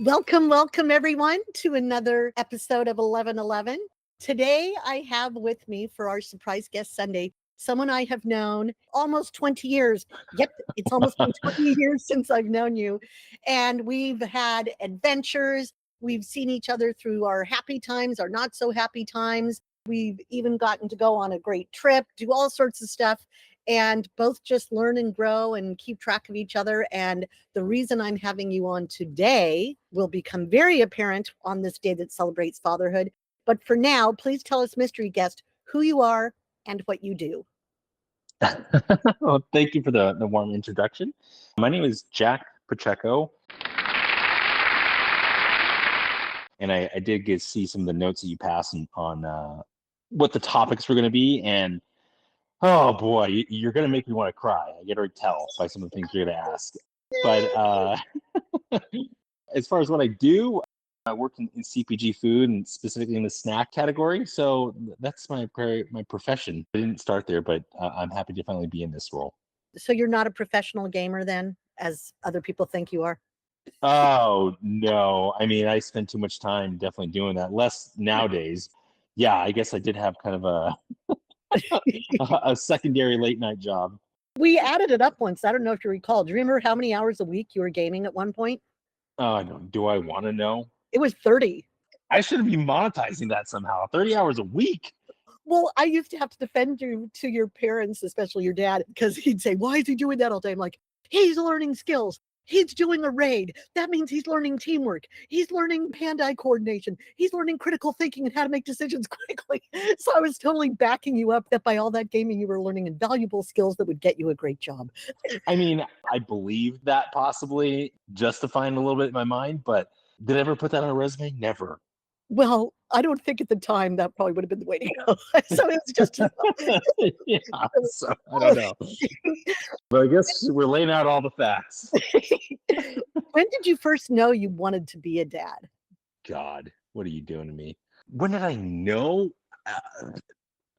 Welcome everyone to another episode of 1111. Today I have with me for our surprise guest Sunday someone I have known almost 20 years. Yep, it's almost been 20 years since I've known you. And we've had adventures. We've seen each other through our happy times, our not so happy times. We've even gotten to go on a great trip, do all sorts of stuff, and both just learn and grow and keep track of each other. And the reason I'm having you on today will become very apparent on this day that celebrates fatherhood. But for now, please tell us, mystery guest, who you are and what you do. Well, thank you for the warm introduction. My name is Jack PACHECO. And I did see some of the notes that you passed on what the topics were going to be. And oh boy, you're going to make me want to cry. I can already tell by some of the things you're going to ask. But as far as what I do, I work in CPG food and specifically in the snack category. So that's my profession. I didn't start there, but I'm happy to finally be in this role. So you're not a professional gamer then, as other people think you are? Oh, no. I mean, I spend too much time definitely doing that. Less nowadays. Yeah, I guess I did have kind of a secondary late night job. We added it up once. I don't know if you recall. Do you remember how many hours a week you were gaming at one point? Oh, no. Do I want to know? It was 30. I should be monetizing that somehow. 30 hours a week. Well, I used to have to defend you to your parents, especially your dad, because he'd say, why is he doing that all day? I'm like, he's learning skills. He's doing a raid. That means he's learning teamwork. He's learning hand-eye coordination. He's learning critical thinking and how to make decisions quickly. So I was totally backing you up that by all that gaming, you were learning invaluable skills that would get you a great job. I mean, I believe that possibly justifying a little bit in my mind, but did I ever put that on a resume? Never. Well, I don't think at the time that probably would have been the way to go. So it's just yeah, so I don't know. But I guess we're laying out all the facts. When did you first know you wanted to be a dad? God, what are you doing to me? When did I know?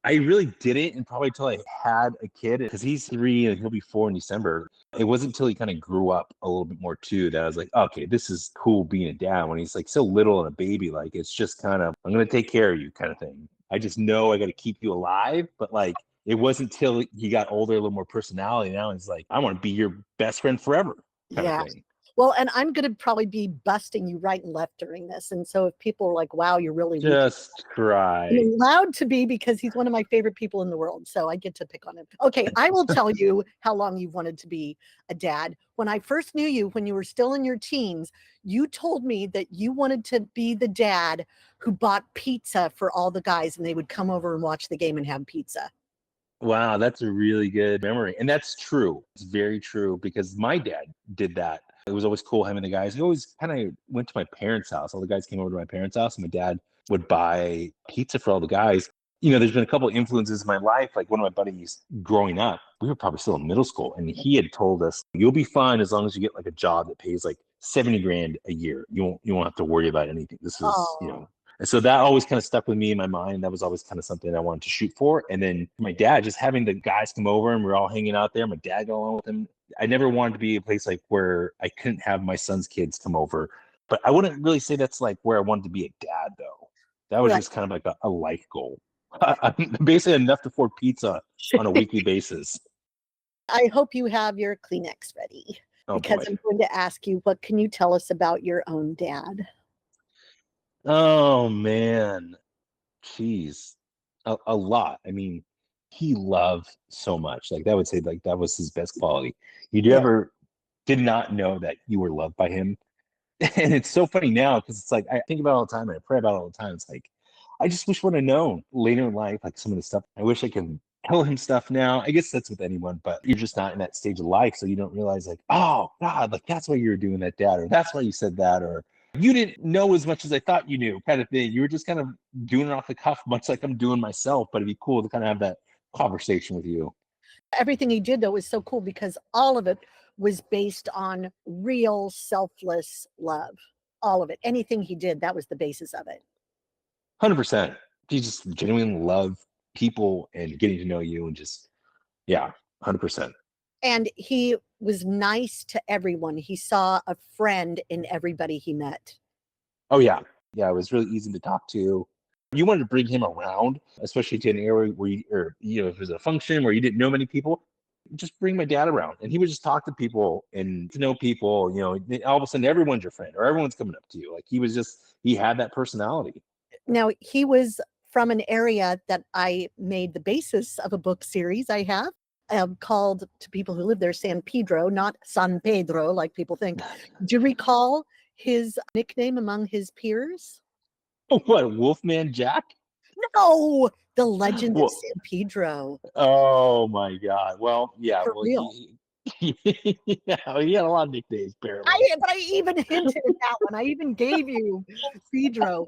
I really didn't, and probably until I had a kid, because he's 3 and he'll be 4 in December. It wasn't until he kind of grew up a little bit more too that I was like, okay, this is cool being a dad. When he's like so little and a baby, like it's just kind of, I'm gonna take care of you kind of thing. I just know I got to keep you alive, but like it wasn't until he got older, a little more personality. Now he's like, I want to be your best friend forever, kind of thing. Well, and I'm going to probably be busting you right and left during this. And so if people are like, wow, you're really just cry. I'm allowed to be, because he's one of my favorite people in the world. So I get to pick on him. Okay, I will tell you how long you've wanted to be a dad. When I first knew you, when you were still in your teens, you told me that you wanted to be the dad who bought pizza for all the guys and they would come over and watch the game and have pizza. Wow, that's a really good memory. And that's true. It's very true, because my dad did that. It was always cool having the guys. He always kind of went to my parents' house. All the guys came over to my parents' house, and my dad would buy pizza for all the guys. You know, there's been a couple of influences in my life. Like one of my buddies growing up, we were probably still in middle school, and he had told us, you'll be fine as long as you get like a job that pays like 70 grand a year. You won't have to worry about anything. This is, and so that always kind of stuck with me in my mind. That was always kind of something I wanted to shoot for. And then my dad, just having the guys come over and we're all hanging out there, my dad going along with him. I never wanted to be a place like where I couldn't have my son's kids come over. But I wouldn't really say that's like where I wanted to be a dad, though. That was just kind of like a life goal. Basically enough to afford pizza on a weekly basis. I hope you have your Kleenex ready, because I'm going to ask you, what can you tell us about your own dad? Oh, man. Jeez. A lot. I mean, he loved so much. Like, that would say, like, that was his best quality. You ever did not know that you were loved by him? And it's so funny now, because it's like, I think about it all the time and I pray about it all the time. It's like, I just wish I would have known later in life, like some of the stuff. I wish I could tell him stuff now. I guess that's with anyone, but you're just not in that stage of life. So you don't realize, like, oh, God, like, that's why you were doing that, Dad, or that's why you said that, or you didn't know as much as I thought you knew, kind of thing. You were just kind of doing it off the cuff, much like I'm doing myself, but it'd be cool to kind of have that conversation with you. Everything he did, though, was so cool, because all of it was based on real selfless love. All of it. Anything he did, that was the basis of it. 100%. He just genuinely love people and getting to know you, and just, 100%. And he was nice to everyone. He saw a friend in everybody he met. Oh yeah. Yeah, it was really easy to talk to. You wanted to bring him around, especially to an area where if it was a function where you didn't know many people, just bring my dad around and he would just talk to people and to know people, all of a sudden everyone's your friend or everyone's coming up to you. Like he had that personality. Now, he was from an area that I made the basis of a book series I have called, to people who live there, San Pedro, not San Pedro, like people think. Do you recall his nickname among his peers? What, Wolfman Jack? No, the legend of Well, San Pedro. oh my God. Well, yeah. For Well, real. yeah, he had a lot of nicknames, apparently. But I even hinted at that one. I even gave you Pedro.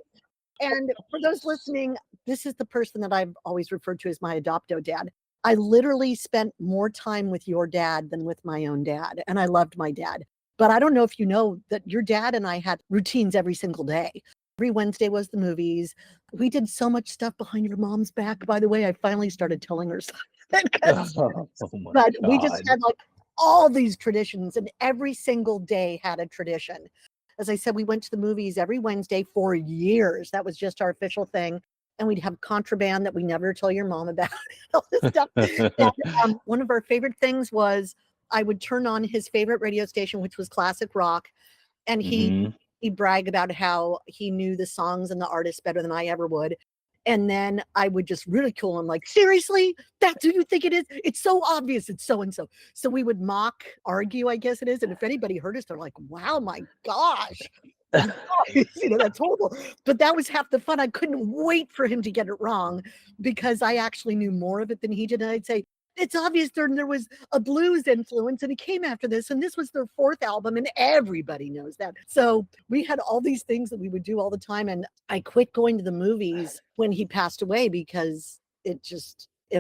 And for those listening, this is the person that I've always referred to as my adopto dad. I literally spent more time with your dad than with my own dad. And I loved my dad. But I don't know if you know that your dad and I had routines every single day. Every Wednesday was the movies. We did so much stuff behind your mom's back, by the way. I finally started telling her something. Oh my But we God. just had like all these traditions, and every single day had a tradition. As I said, we went to the movies every Wednesday for years. That was just our official thing. And we'd have contraband that we never tell your mom about, all this stuff. And, one of our favorite things was I would turn on his favorite radio station, which was classic rock. And Mhm. he'd brag about how he knew the songs and the artists better than I ever would. And then I would just ridicule him, like, seriously, that's who you think it is? It's so obvious it's so and so. So we would argue, I guess it is. And if anybody heard us, they're like, wow, my gosh. That's horrible. But that was half the fun. I couldn't wait for him to get it wrong because I actually knew more of it than he did. And I'd say, it's obvious there was a blues influence and it came after this. And this was their fourth album. And everybody knows that. So we had all these things that we would do all the time. And I quit going to the movies when he passed away because it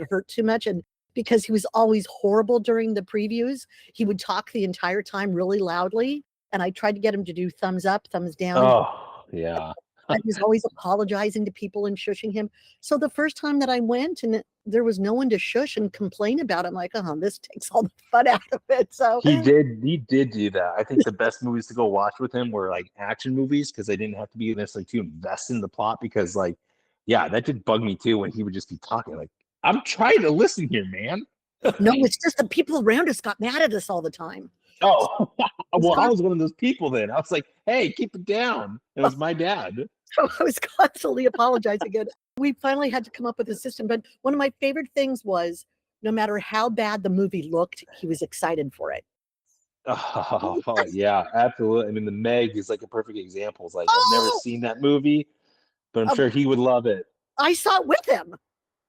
hurt too much. And because he was always horrible during the previews, he would talk the entire time really loudly. And I tried to get him to do thumbs up, thumbs down. Oh, yeah. I was always apologizing to people and shushing him. So the first time that I went and there was no one to shush and complain about, I'm like, oh, this takes all the fun out of it. So He did do that. I think the best movies to go watch with him were like action movies because they didn't have to be necessarily too invested in the plot because that did bug me too when he would just be talking like, I'm trying to listen here, man. No, it's just the people around us got mad at us all the time. Oh, well, I was one of those people then. I was like, hey, keep it down. It was my dad. So I was constantly apologizing. And we finally had to come up with a system. But one of my favorite things was no matter how bad the movie looked, he was excited for it. Oh, yeah, absolutely. I mean, The Meg is like a perfect example. It's like, I've never seen that movie, but I'm sure he would love it. I saw it with him.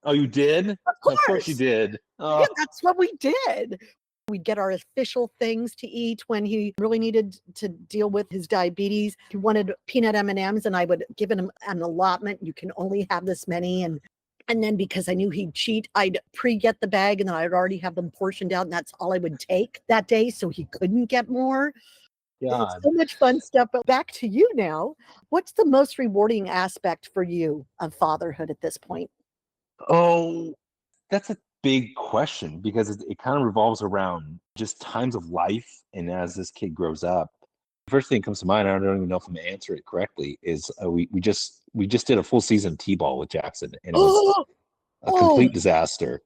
Oh, you did? Of course you did. Yeah, that's what we did. We'd get our official things to eat when he really needed to deal with his diabetes. He wanted peanut M&Ms, and I would give him an allotment. You can only have this many. And then because I knew he'd cheat, I'd pre-get the bag, and then I'd already have them portioned out, and that's all I would take that day, so he couldn't get more. God. So much fun stuff. But back to you now. What's the most rewarding aspect for you of fatherhood at this point? Oh, that's a big question because it kind of revolves around just times of life. And as this kid grows up, the first thing that comes to mind, I don't even know if I'm going to answer it correctly, is we just did a full season T-ball with Jackson, and it was a complete disaster.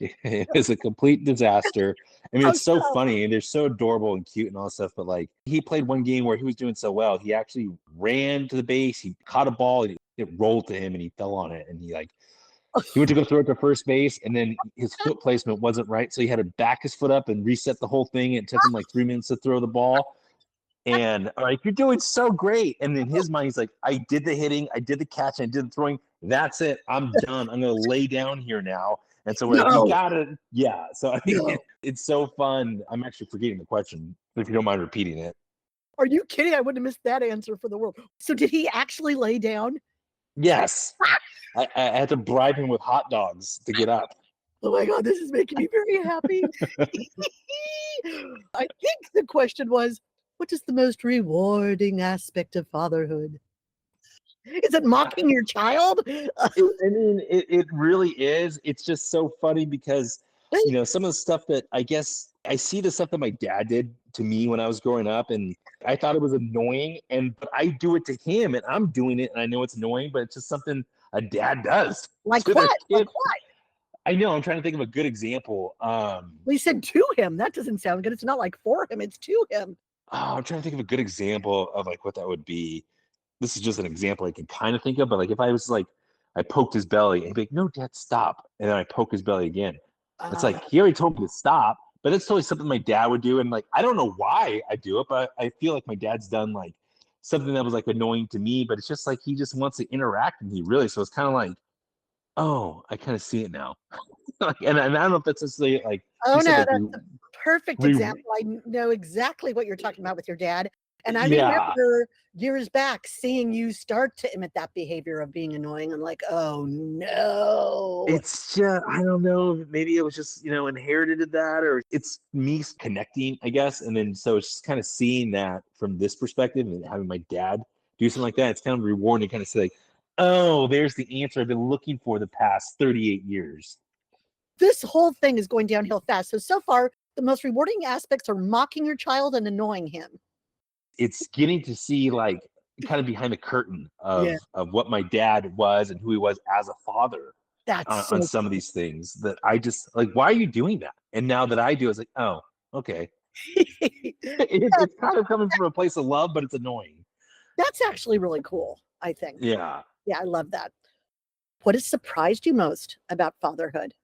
It was a complete disaster. I mean, it's so funny and they're so adorable and cute and all that stuff. But like, he played one game where he was doing so well. He actually ran to the base. He caught a ball and it rolled to him and he fell on it. And he went to go throw it to first base, and then his foot placement wasn't right. So he had to back his foot up and reset the whole thing. It took him like 3 minutes to throw the ball. And like, you're doing so great. And in his mind, he's like, I did the hitting, I did the catch, and I did the throwing. That's it. I'm done. I'm going to lay down here now. And so we're like, you got it. Yeah. So I mean, it's so fun. I'm actually forgetting the question, if you don't mind repeating it. Are you kidding? I wouldn't have missed that answer for the world. So did he actually lay down? Yes. I had to bribe him with hot dogs to get up. Oh my God, this is making me very happy. I think the question was, what is the most rewarding aspect of fatherhood? Is it mocking your child? I mean, it really is. It's just so funny because Some of the stuff that I guess I see the stuff that my dad did to me when I was growing up, and I thought it was annoying. But I do it to him, and I'm doing it, and I know it's annoying, but it's just something a dad does Like to their what? kid. Like what? I know. I'm trying to think of a good example. Well, you said to him. That doesn't sound good. It's not like for him. It's to him. I'm trying to think of a good example of like what that would be. This is just an example I can kind of think of, but like if I was like, I poked his belly and he'd be like, no, dad, stop. And then I poke his belly again. It's Uh, like, he already told me to stop, but it's totally something my dad would do. And like, I don't know why I do it, but I feel like my dad's done like something that was like annoying to me, but it's just like, he just wants to interact with me really. So it's kind of like, oh, I kind of see it now. Like, and I don't know if that's necessarily like, oh you said no, like, that's a perfect we example. I know exactly what you're talking about with your dad. And I yeah. remember years back seeing you start to emit that behavior of being annoying. I'm like, oh no. It's just, I don't know, maybe it was just, inherited that, or it's me connecting, I guess. And then so it's just kind of seeing that from this perspective and having my dad do something like that. It's kind of rewarding to kind of say, like, oh, there's the answer I've been looking for the past 38 years. This whole thing is going downhill fast. So far, the most rewarding aspects are mocking your child and annoying him. It's getting to see like kind of behind the curtain Yeah, of what my dad was and who he was as a father that's on so some of these things that I just like, why are you doing that? And now that I do, it's like, oh, okay. It's kind of coming from a place of love, but it's annoying. that's actually really cool, I think. Yeah. Yeah, I love that. What has surprised you most about fatherhood?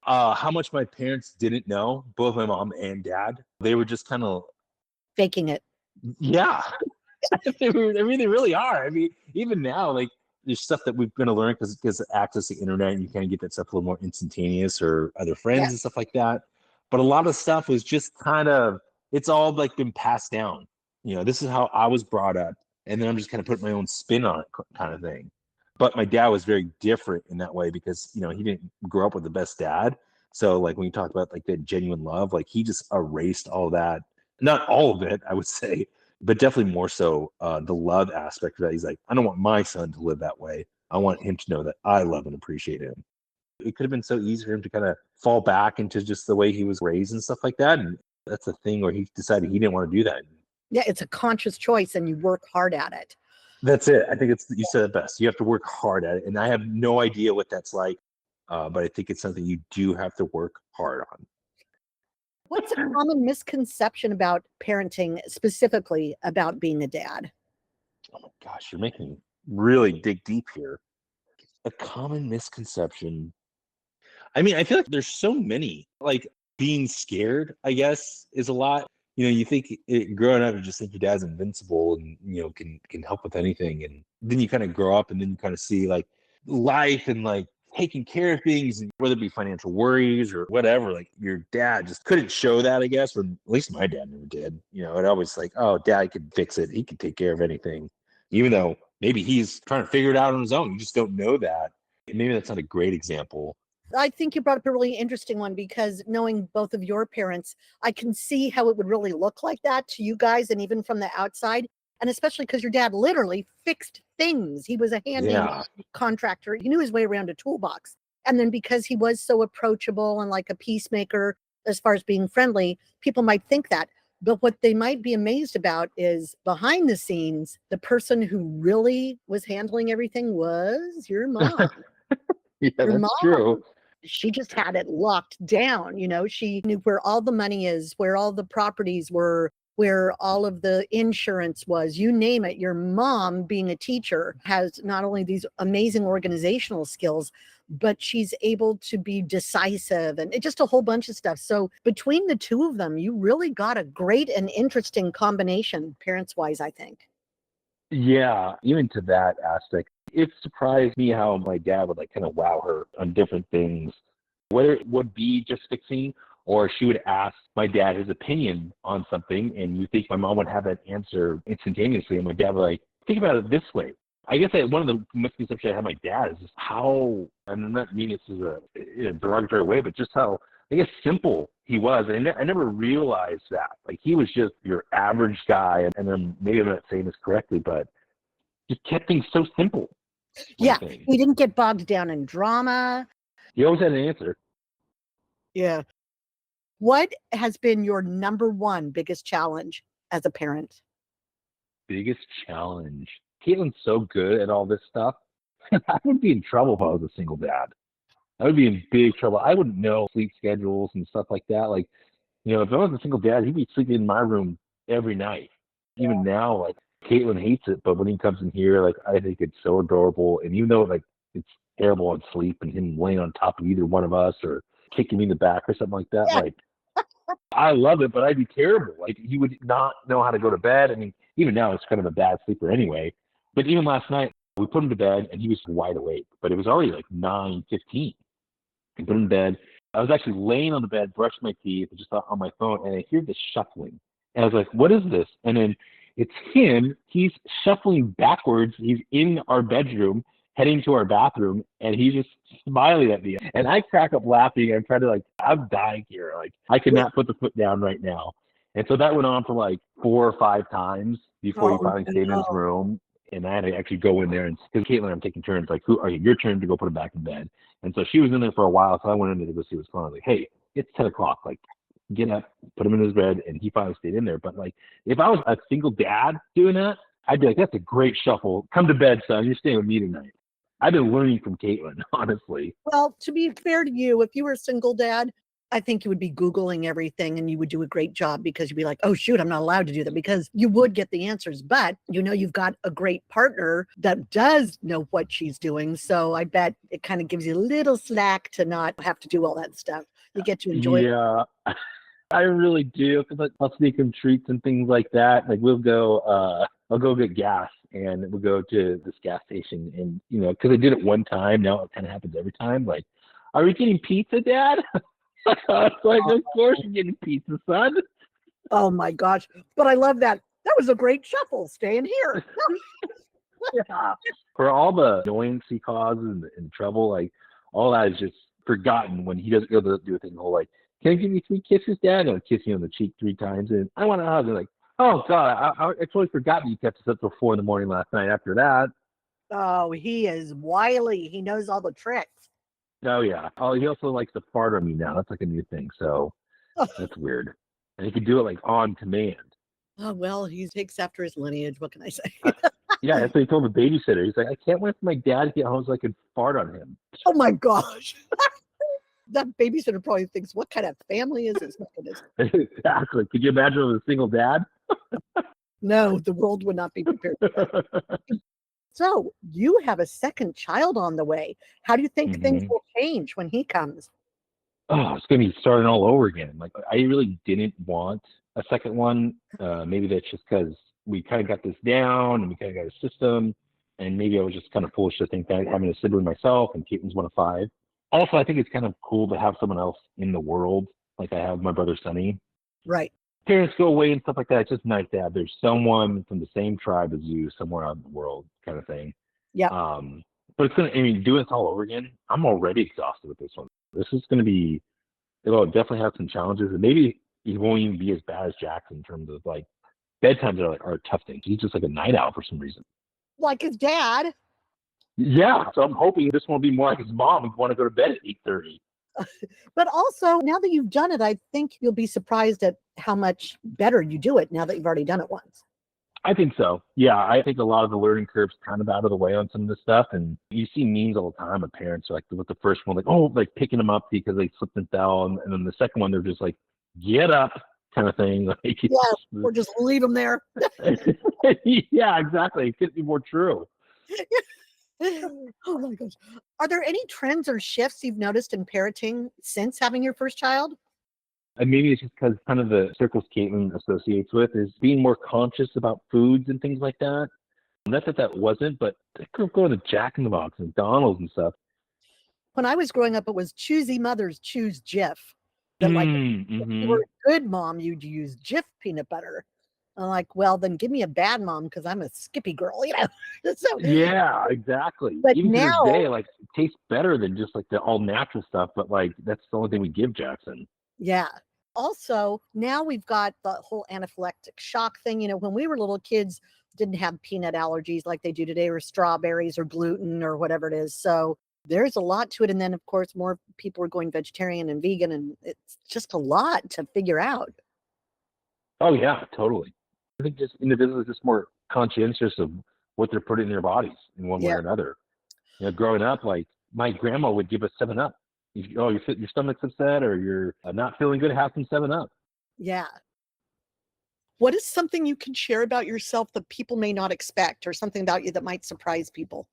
How much my parents didn't know, both my mom and dad. They were just kind of, Faking it. yeah. I mean, they really are. I mean, even now, like, there's stuff that we've been to learn because access to the internet, and you kind of get that stuff a little more instantaneous, or other Yeah. friends and stuff like that. But a lot of stuff was just kind of, it's all like been passed down. This is how I was brought up, and then I'm just kind of putting my own spin on it, kind of thing. But my dad was very different in that way because he didn't grow up with the best dad. So like when you talk about like that genuine love, like he just erased all that. Not all of it, I would say, but definitely more so the love aspect of that. He's like, I don't want my son to live that way. I want him to know that I love and appreciate him. It could have been so easy for him to kind of fall back into just the way he was raised and stuff like that. And that's the thing where he decided he didn't want to do that. Yeah, it's a conscious choice and you work hard at it. That's it. I think you said it best. You have to work hard at it. And I have no idea what that's like. But I think it's something you do have to work hard on. What's a common misconception about parenting, specifically about being a dad? Oh my gosh, you're making me really dig deep here. A common misconception. I mean, I feel like there's so many. Like being scared, I guess, is a lot. You think growing up, you just think your dad's invincible and can help with anything, and then you kind of grow up, and then you kind of see like life and like taking care of things, and whether it be financial worries or whatever. Like your dad just couldn't show that, I guess, or at least my dad never did. It always like, oh, dad could fix it. He could take care of anything, even though maybe he's trying to figure it out on his own. You just don't know that. Maybe that's not a great example. I think you brought up a really interesting one because knowing both of your parents, I can see how it would really look like that to you guys and even from the outside. And especially because your dad literally fixed things. He was a handy Yeah. contractor. He knew his way around a toolbox. And then because he was so approachable and like a peacemaker as far as being friendly, people might think that. But what they might be amazed about is behind the scenes, the person who really was handling everything was your mom. Yeah, Your that's true. mom, she just had it locked down. She knew where all the money is, where all the properties were, where all of the insurance was, you name it. Your mom, being a teacher, has not only these amazing organizational skills, but she's able to be decisive and just a whole bunch of stuff. So between the two of them, you really got a great and interesting combination, parents wise, I think. Yeah, even to that aspect, it surprised me how my dad would like kind of wow her on different things, whether it would be just fixing or she would ask my dad his opinion on something, and you think my mom would have that answer instantaneously, and my dad would like, think about it this way. I guess one of the misconceptions I have my dad is just how, and I'm not meaning this is in a derogatory way, but just how, I guess, simple he was. And I never realized that. Like, he was just your average guy, and then maybe I'm not saying this correctly, but just kept things so simple. One Yeah, thing. he didn't get bogged down in drama. He always had an answer. Yeah. What has been your number one biggest challenge as a parent? Biggest challenge. Caitlin's so good at all this stuff. I would be in trouble if I was a single dad. I would be in big trouble. I wouldn't know sleep schedules and stuff like that. Like, if I was a single dad, he'd be sleeping in my room every night. Even now, like Caitlin hates it, but when he comes in here, like I think it's so adorable. And even though like it's terrible on sleep and him laying on top of either one of us or kicking me in the back or something like that, Yeah. like I love it, but I'd be terrible. Like he would not know how to go to bed. I mean, even now it's kind of a bad sleeper anyway. But even last night we put him to bed and he was wide awake, but it was already like 9:15. I put him in bed. I was actually laying on the bed, brushing my teeth, just on my phone, and I hear this shuffling. And I was like, what is this? And then it's him. He's shuffling backwards. He's in our bedroom, heading to our bathroom, and he's just smiling at me. And I crack up laughing. I'm trying to, like, I'm dying here. Like, I could not put the foot down right now. And so that went on for like 4 or 5 times before he Oh, finally stayed in his no. room. And I had to actually go in there and because Caitlin and I'm taking turns, like, who are you? Your turn to go put him back in bed. And so she was in there for a while, so I went in there to go see what's going on. I was like, hey, it's 10 o'clock. Like, get up, put him in his bed, and he finally stayed in there. But, like, if I was a single dad doing that, I'd be like, that's a great shuffle. Come to bed, son. You're staying with me tonight. I've been learning from Caitlin, honestly. Well, to be fair to you, if you were a single dad, I think you would be Googling everything and you would do a great job because you'd be like, oh, shoot, I'm not allowed to do that because you would get the answers. But you've got a great partner that does know what she's doing. So I bet it kind of gives you a little slack to not have to do all that stuff. You get to enjoy it. Yeah, I really do. Because I'll sneak him treats and things like that. Like, I'll go get gas and we'll go to this gas station. And, because I did it one time, now it kind of happens every time. Like, are we getting pizza, Dad? It's like, of course you're getting pizza, son. Oh my gosh. But I love that. That was a great shuffle. Staying here. Yeah. For all the annoyance he causes and trouble, like all that is just forgotten when he doesn't go to do a thing. Whole like, can I give you 3 kisses, Dad? And I'll kiss you on the cheek 3 times, and I want to hug. And like, oh God, I totally forgot that you kept us up till 4 a.m. last night. After that, Oh, he is wily. He knows all the tricks. oh yeah. Oh, he also likes to fart on me now. That's like a new thing. So that's weird. And he can do it like on command. Oh, well, he takes after his lineage. What can I say? Yeah, that's what he told the babysitter. He's like, I can't wait for my dad to get home so I can fart on him. Oh my gosh. That babysitter probably thinks, what kind of family is this? Exactly. Could you imagine with a single dad? No, the world would not be prepared for that. So you have a second child on the way. How do you think things will change when he comes? Oh, it's going to be starting all over again. Like, I really didn't want a second one. Maybe that's just because we kind of got this down and we kind of got a system. And maybe I was just kind of foolish to think that having a sibling myself and Caitlin's one of 5. Also, I think it's kind of cool to have someone else in the world. Like I have my brother Sonny. Right. Parents go away and stuff like that. It's just nice to have there's someone from the same tribe as you somewhere out in the world kind of thing. Yeah. But it's going to, doing this all over again, I'm already exhausted with this one. This is going to be, it'll definitely have some challenges. And maybe he won't even be as bad as Jackson in terms of like bedtimes are a tough thing. He's just like a night owl for some reason. Like his dad. Yeah. So I'm hoping this won't be more like his mom who want to go to bed at 8:30. But also, now that you've done it, I think you'll be surprised at how much better you do it now that you've already done it once. I think so. Yeah, I think a lot of the learning curve's kind of out of the way on some of this stuff. And you see memes all the time of parents like with the first one, like, oh, like picking them up because they slipped and fell. And then the second one, they're just like, get up kind of thing. Like, Yeah, or just leave them there. Yeah, exactly. It couldn't be more true. Oh my gosh. Are there any trends or shifts you've noticed in parenting since having your first child? And maybe it's just because kind of the circles Caitlin associates with is being more conscious about foods and things like that. Not that that wasn't, but they grew up going to Jack in the Box and McDonald's and stuff. When I was growing up, it was choosy mothers choose Jif. That like if you were a good mom, you'd use Jif peanut butter. I'm like, well, then give me a bad mom because I'm a Skippy girl, So, Yeah, exactly. but Even to now, this day, like it tastes better than just like the all natural stuff, but like that's the only thing we give Jackson. yeah. Also, now we've got the whole anaphylactic shock thing. When we were little kids, didn't have peanut allergies like they do today, or strawberries or gluten or whatever it is. So There's a lot to it. And then, of course, more people are going vegetarian and vegan, and it's just a lot to figure out. Oh yeah, totally. I think just individuals are just more conscientious of what they're putting in their bodies in one way Yeah. or another. Growing up, like my grandma would give us 7-Up. Your stomach's upset or you're not feeling good, have some 7-Up. Yeah. What is something you can share about yourself that people may not expect, or something about you that might surprise people?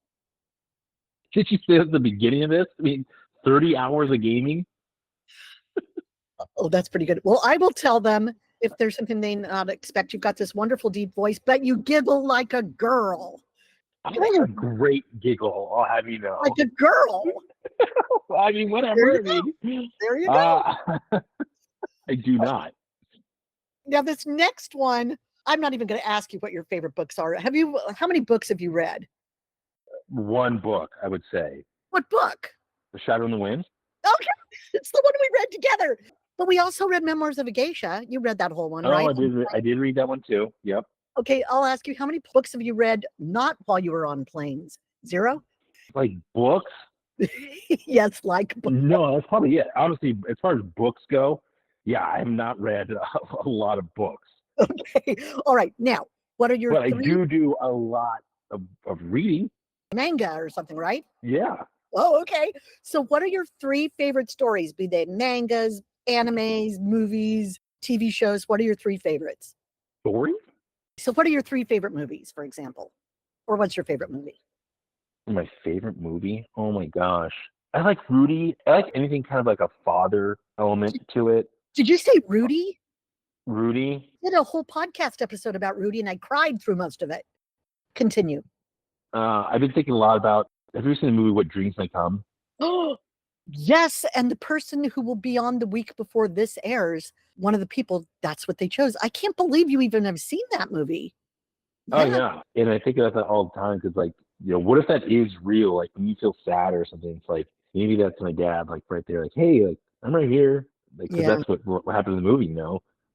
Did you say at the beginning of this? I mean, 30 hours of gaming? Oh, that's pretty good. Well, I will tell them if there's something they not expect. You've got this wonderful deep voice, but you giggle like a girl. I have a great giggle, I'll have you Like know. a girl. I mean, There whatever. you I go. mean, There you go. I do not. Now, this next one, I'm not even going to ask you what your favorite books are. How many books have you read? One book, I would say. What book? The Shadow in the Wind. Okay. It's the one we read together. But we also read Memoirs of a Geisha. You read that whole one, Oh, right? I did read that one too. Yep. Okay, I'll ask you, how many books have you read not while you were on planes? 0? Like books? Yes, like books. No, that's probably it. Honestly, as far as books go, yeah, I have not read a lot of books. Okay. All right. Now, what are your But I 3 do a lot of reading. manga or something, right? Yeah. Oh, okay. So what are your 3 favorite stories? Be they mangas, animes, movies, TV shows? What are your 3 favorites? Stories? So what are your 3 favorite movies, for example? Or what's your favorite movie? My favorite movie? Oh my gosh. I like Rudy. I like anything kind of like a father element to it. Did you say Rudy? Rudy. I did a whole podcast episode about Rudy, and I cried through most of it. Continue. I've been thinking a lot about, have you seen the movie What Dreams May Come? Oh, yes. And the person who will be on the week before this airs, one of the people, that's what they chose. I can't believe you even have seen that movie. Oh Yeah. yeah. And I think about that all the time because like, what if that is real? Like when you feel sad or something, it's like maybe that's my dad, like right there, like, hey, like I'm right here. Like, cause Yeah. that's what happened in the movie,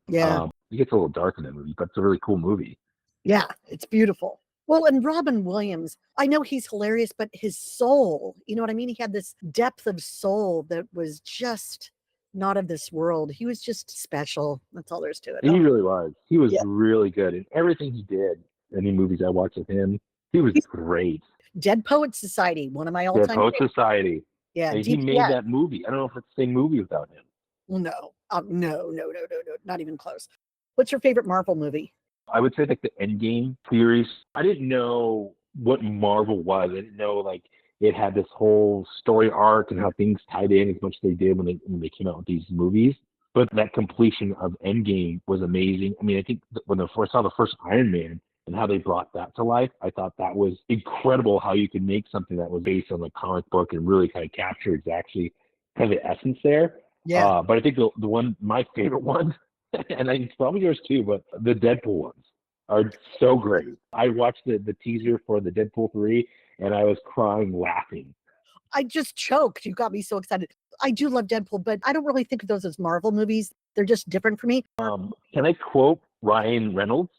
Yeah. It gets a little dark in that movie, but it's a really cool movie. Yeah. It's beautiful. Well, and Robin Williams, I know he's hilarious, but his soul, you know what I mean? He had this depth of soul that was just not of this world. He was just special. That's all there is to it. He Oh, really was. He was yeah. really good in everything he did. Any movies I watched with him, he was great. Dead Poets Society, one of my Dead all-time Poet favorites. Society. Yeah. And he made that movie. I don't know if it's the same movie without him. Well, no. No, not even close. What's your favorite Marvel movie? I would say like the Endgame series. I didn't know what Marvel was. I didn't know like it had this whole story arc and how things tied in as much as they did when they came out with these movies. But that completion of Endgame was amazing. I mean, I think when I saw the first Iron Man and how they brought that to life, I thought that was incredible how you could make something that was based on a comic book and really kind of capture exactly kind of the essence there. Yeah. But I think the one, my favorite one, and it's probably yours too, but the Deadpool ones are so great. I watched the teaser for the Deadpool 3 and I was crying laughing. I just choked. You got me so excited. I do love Deadpool, but I don't really think of those as Marvel movies. They're just different for me. Can I quote Ryan Reynolds?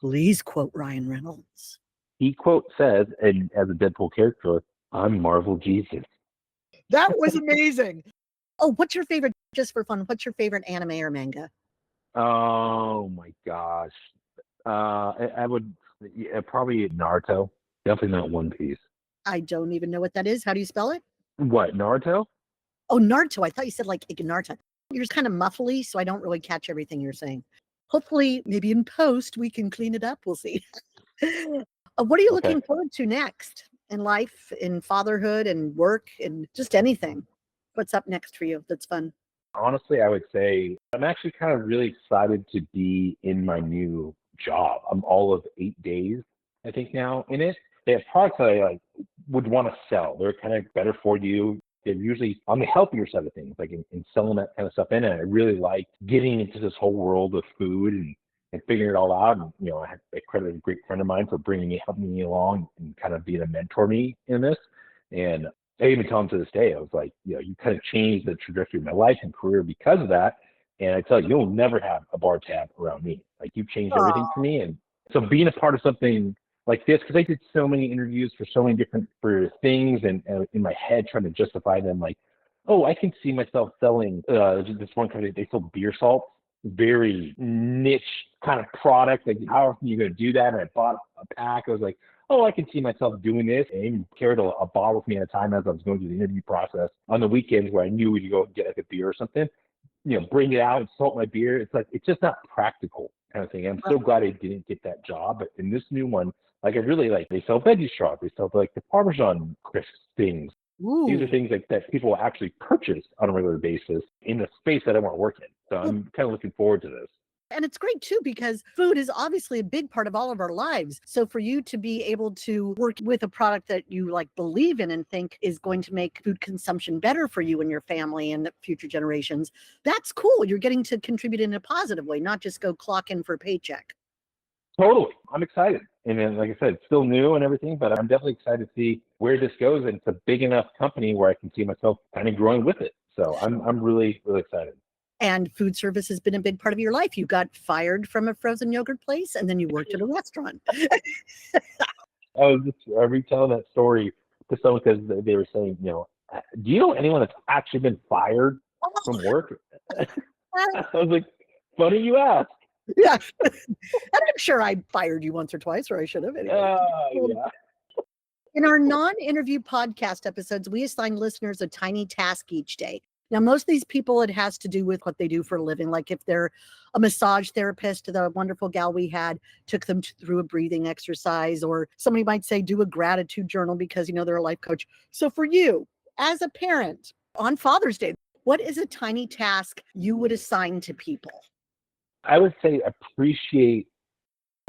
Please quote Ryan Reynolds. He says, and as a Deadpool character, I'm Marvel Jesus. That was amazing. Oh, what's your favorite, just for fun, what's your favorite anime or manga? Oh my gosh. I would probably Naruto. Definitely not One Piece. I don't even know what that is. How do you spell it? What, Naruto? Oh, Naruto. I thought you said like Naruto. You're kind of muffly, so I don't really catch everything you're saying. Hopefully, maybe in post, we can clean it up. We'll see. What are you looking forward to next in life, in fatherhood and work and just anything? What's up next for you that's fun? Honestly, I would say I'm actually kind of really excited to be in my new job. I'm all of 8 days, I think, now in it. They have products that I would want to sell. They're kind of better for you. They're usually on the healthier side of things, like in selling that kind of stuff in. And I really like getting into this whole world of food and figuring it all out. And, I credit a great friend of mine for helping me along and kind of being a mentor me in this. And I even tell him to this day, I was like, you kind of changed the trajectory of my life and career because of that. And I tell you, you'll never have a bar tab around me. Like you changed everything for me. And so being a part of something like this, because I did so many interviews for so many different for things, and in my head trying to justify them, like, oh, I can see myself selling this one company. They sell beer salts, very niche kind of product. Like, how often are you going to do that? And I bought a pack. I was like, oh, I can see myself doing this. And I even carried a bottle with me at a time as I was going through the interview process on the weekends where I knew we'd go get like a beer or something. Bring it out and salt my beer. It's like, it's just not practical kind of thing. I'm so glad I didn't get that job. But in this new one, like, I really like, they sell veggie straws. They sell like the Parmesan crisp things. Ooh. These are things like that people will actually purchase on a regular basis in the space that I want to work in. So I'm kind of looking forward to this. And it's great too, because food is obviously a big part of all of our lives. So for you to be able to work with a product that you like believe in and think is going to make food consumption better for you and your family and the future generations, that's cool. You're getting to contribute in a positive way, not just go clock in for a paycheck. Totally. I'm excited. And then, like I said, it's still new and everything, but I'm definitely excited to see where this goes. And it's a big enough company where I can see myself kind of growing with it. So I'm really, really excited. And food service has been a big part of your life. You got fired from a frozen yogurt place and then you worked at a restaurant. I was just retelling that story to someone because they were saying, do you know anyone that's actually been fired from work? I was like, funny you asked. Yeah. And I'm sure I fired you once or twice, or I should have anyway. Yeah. In our non-interview podcast episodes, we assign listeners a tiny task each day. Now, most of these people, it has to do with what they do for a living. Like if they're a massage therapist, the wonderful gal we had took them through a breathing exercise, or somebody might say do a gratitude journal because, they're a life coach. So for you, as a parent on Father's Day, what is a tiny task you would assign to people? I would say appreciate.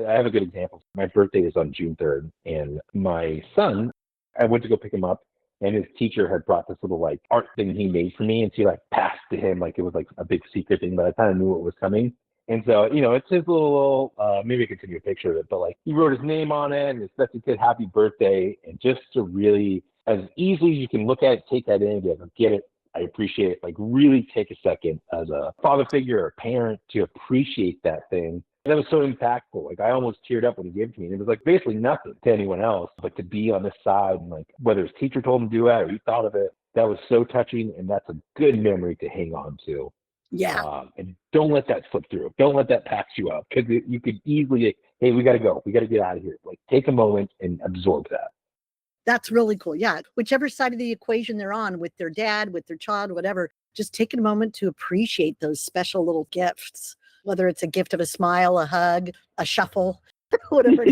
I have a good example. My birthday is on June 3rd, and my son, I went to go pick him up, and his teacher had brought this little like art thing he made for me, and she like passed to him like it was like a big secret thing, but I kind of knew it was coming. And so, it's his little, maybe I could send you a picture of it, but like he wrote his name on it and it said he said happy birthday. And just to really, as easily as you can look at it, take that in and be like, get it. I appreciate it. Like really take a second as a father figure or a parent to appreciate that thing. That was so impactful. Like I almost teared up when he gave it to me. And it was like basically nothing to anyone else, but to be on this side and like whether his teacher told him to do it or he thought of it, that was so touching. And that's a good memory to hang on to. Yeah. And don't let that slip through. Don't let that pass you up because you could easily, hey, we got to go. We got to get out of here. Like take a moment and absorb that. That's really cool. Yeah. Whichever side of the equation they're on with their dad, with their child, whatever, just take a moment to appreciate those special little gifts, whether it's a gift of a smile, a hug, a shuffle, whatever.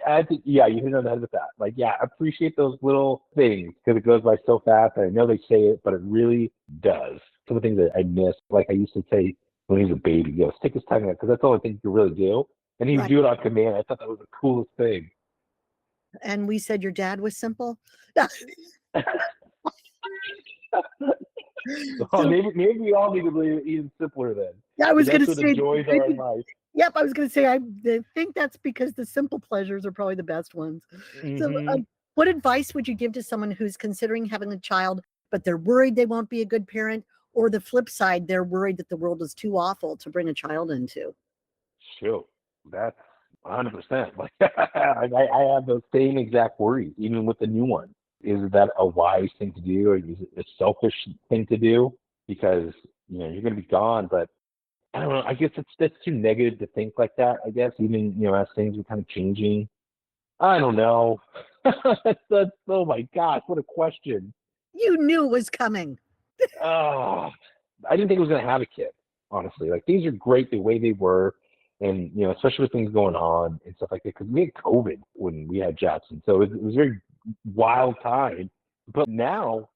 I think, yeah, you hit on the head with that. Like, yeah, appreciate those little things because it goes by so fast. I know they say it, but it really does. Some of the things that I miss, like I used to say when he was a baby, stick his tongue out because that's all I think you can really do. And he would do it on command. I thought that was the coolest thing. And we said your dad was simple. Well, maybe we all need to be even simpler then. Yeah, I was going to say say the joys are in life. Yep, I was going to say I think that's because the simple pleasures are probably the best ones. Mm-hmm. So, what advice would you give to someone who's considering having a child, but they're worried they won't be a good parent, or the flip side, they're worried that the world is too awful to bring a child into? Shoot, that's 100%. Like I have those same exact worries, even with the new one. Is that a wise thing to do, or is it a selfish thing to do? Because you're going to be gone, but I don't know. I guess that's too negative to think like that. I guess even as things are kind of changing. I don't know. that's oh my gosh, what a question. You knew it was coming. Oh, I didn't think I was going to have a kid. Honestly, like things are great the way they were, and especially with things going on and stuff like that. Because we had COVID when we had Jackson, so it was a very wild time. But now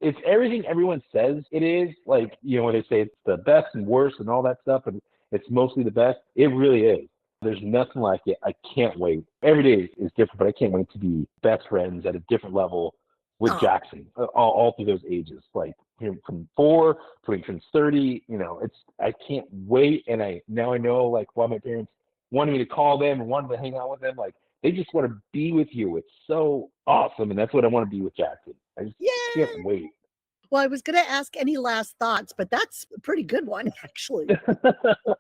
it's everything everyone says it is. Like, when they say it's the best and worst and all that stuff, and it's mostly the best, it really is. There's nothing like it. I can't wait. Every day is different, but I can't wait to be best friends at a different level with Jackson, all through those ages. Like from 4 to he turns 30, I can't wait. And I know like why my parents wanted me to call them and wanted to hang out with them. Like they just want to be with you. It's so awesome. And that's what I want to be with Jackson. I just can't wait. Well, I was going to ask any last thoughts, but that's a pretty good one, actually.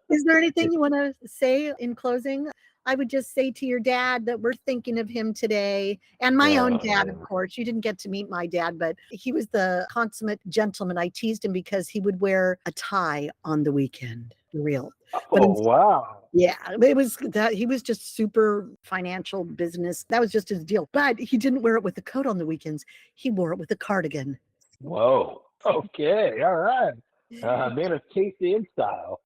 Is there anything you want to say in closing? I would just say to your dad that we're thinking of him today, and my own dad, of course. You didn't get to meet my dad, but he was the consummate gentleman. I teased him because he would wear a tie on the weekend, for real. But wow. yeah, it was that he was just super financial business. That was just his deal. But he didn't wear it with a coat on the weekends. He wore it with a cardigan. Whoa. Okay. All right. Man of taste and style.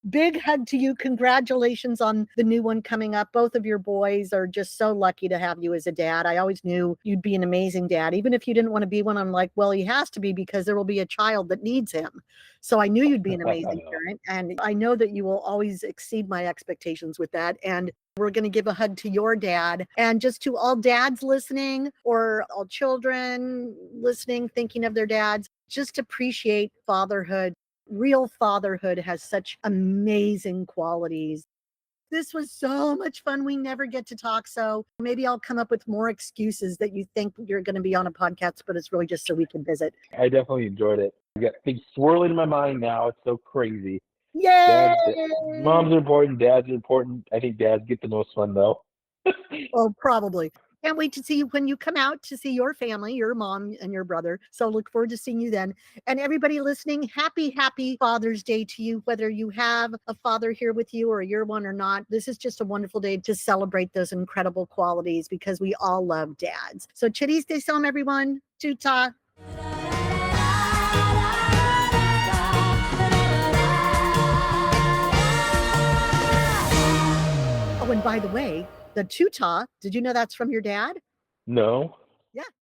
Big hug to you. Congratulations on the new one coming up. Both of your boys are just so lucky to have you as a dad. I always knew you'd be an amazing dad. Even if you didn't want to be one, I'm like, well, he has to be because there will be a child that needs him. So I knew you'd be an amazing parent. And I know that you will always exceed my expectations with that. And we're going to give a hug to your dad, and just to all dads listening or all children listening, thinking of their dads, just appreciate fatherhood. Real fatherhood has such amazing qualities. This was so much fun. We never get to talk. So maybe I'll come up with more excuses that you think you're going to be on a podcast, but it's really just so we can visit. I definitely enjoyed it. I got things swirling in my mind now. It's so crazy. Yay! Moms are important. Dads are important. I think dads get the most fun, though. Oh, probably. Can't wait to see you when you come out to see your family, your mom and your brother. So look forward to seeing you then. And everybody listening, happy Father's Day to you, whether you have a father here with you or you're one or not. This is just a wonderful day to celebrate those incredible qualities because we all love dads. So chitties de som, everyone. Tuta. Oh, and by the way, the tuta, did you know that's from your dad? No.